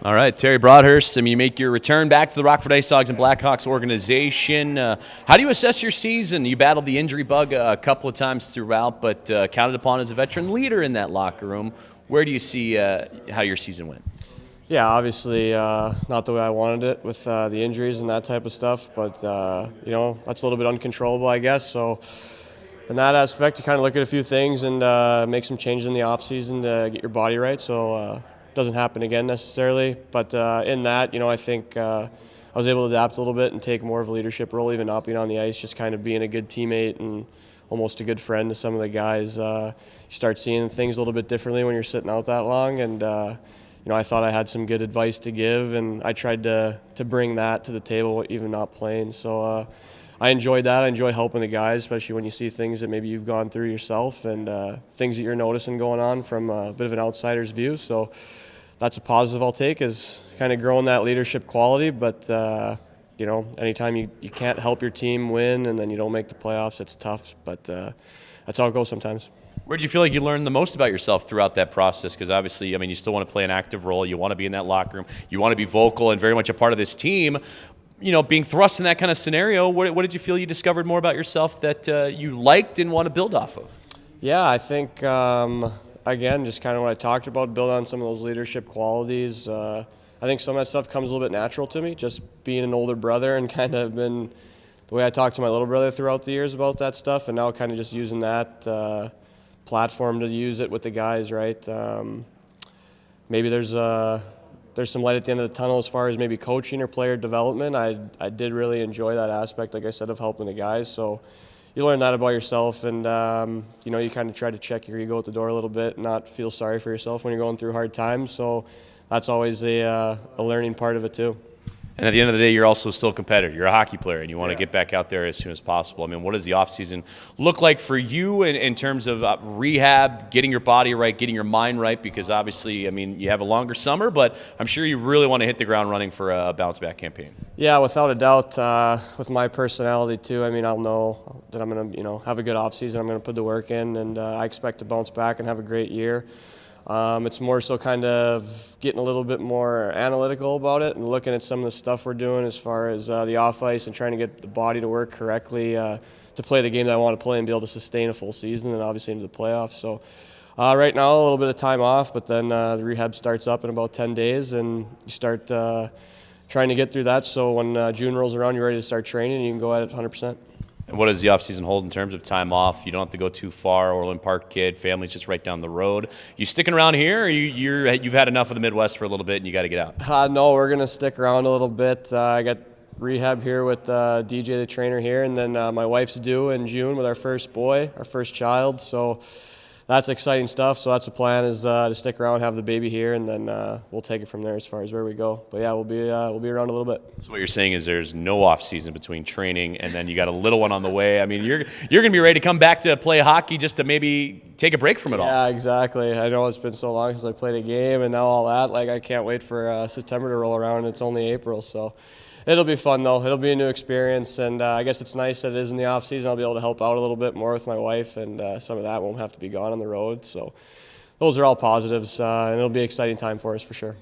All right, Terry Broadhurst, you make your return back to the Rockford IceHogs and Blackhawks organization. How do you assess your season? You battled the injury bug a couple of times throughout, but counted upon as a veteran leader in that locker room. Where do you see how your season went? Yeah, obviously not the way I wanted it with the injuries and that type of stuff, but that's a little bit uncontrollable, I guess. So in that aspect, you kind of look at a few things and make some changes in the off season to get your body right. So doesn't happen again necessarily, but in that, I think I was able to adapt a little bit and take more of a leadership role, even not being on the ice, just kind of being a good teammate and almost a good friend to some of the guys. You start seeing things a little bit differently when you're sitting out that long, and I thought I had some good advice to give, and I tried to bring that to the table, even not playing. So I enjoyed that. I enjoy helping the guys, especially when you see things that maybe you've gone through yourself and things that you're noticing going on from a bit of an outsider's view. So that's a positive I'll take, is kind of growing that leadership quality. But anytime you can't help your team win and then you don't make the playoffs, it's tough. But that's how it goes sometimes. Where did you feel like you learned the most about yourself throughout that process? Because obviously, you still want to play an active role. You want to be in that locker room. You want to be vocal and very much a part of this team. Being thrust in that kind of scenario, what did you feel you discovered more about yourself that you liked and want to build off of? Yeah, I think, again, just kind of what I talked about, build on some of those leadership qualities. I think some of that stuff comes a little bit natural to me, just being an older brother and kind of been the way I talked to my little brother throughout the years about that stuff, and now kind of just using that platform to use it with the guys, right? Maybe there's some light at the end of the tunnel as far as maybe coaching or player development. I did really enjoy that aspect, like I said, of helping the guys. So you learn that about yourself, and you kind of try to check your ego at the door a little bit and not feel sorry for yourself when you're going through hard times. So that's always a learning part of it too. And at the end of the day, you're also still a competitor. You're a hockey player, and you want to get back out there as soon as possible. What does the offseason look like for you in terms of rehab, getting your body right, getting your mind right? Because obviously, you have a longer summer, but I'm sure you really want to hit the ground running for a bounce-back campaign. Yeah, without a doubt. With my personality too, I'll know that I'm going to have a good offseason. I'm going to put the work in, and I expect to bounce back and have a great year. It's more so kind of getting a little bit more analytical about it and looking at some of the stuff we're doing as far as the off-ice and trying to get the body to work correctly to play the game that I want to play and be able to sustain a full season and obviously into the playoffs. So right now, a little bit of time off, but then the rehab starts up in about 10 days and you start trying to get through that. So when June rolls around, you're ready to start training and you can go at it 100%. And what does the offseason hold in terms of time off? You don't have to go too far. Orland Park kid, family's just right down the road. You sticking around here, or you've had enough of the Midwest for a little bit and you got to get out? No, we're going to stick around a little bit. I got rehab here with DJ, the trainer here, and then my wife's due in June with our first boy, our first child. So that's exciting stuff. So that's the plan, is to stick around, have the baby here, and then we'll take it from there as far as where we go. But yeah, we'll be around a little bit. So what you're saying is there's no off season between training and then you got a little one on the way. You're going to be ready to come back to play hockey just to maybe take a break from it all. Yeah, exactly. I know it's been so long since I played a game, and now all that. I can't wait for September to roll around. It's only April, so it'll be fun though. It'll be a new experience, and I guess it's nice that it is in the off season. I'll be able to help out a little bit more with my wife, and some of that won't have to be gone on the road. So those are all positives, and it'll be an exciting time for us for sure.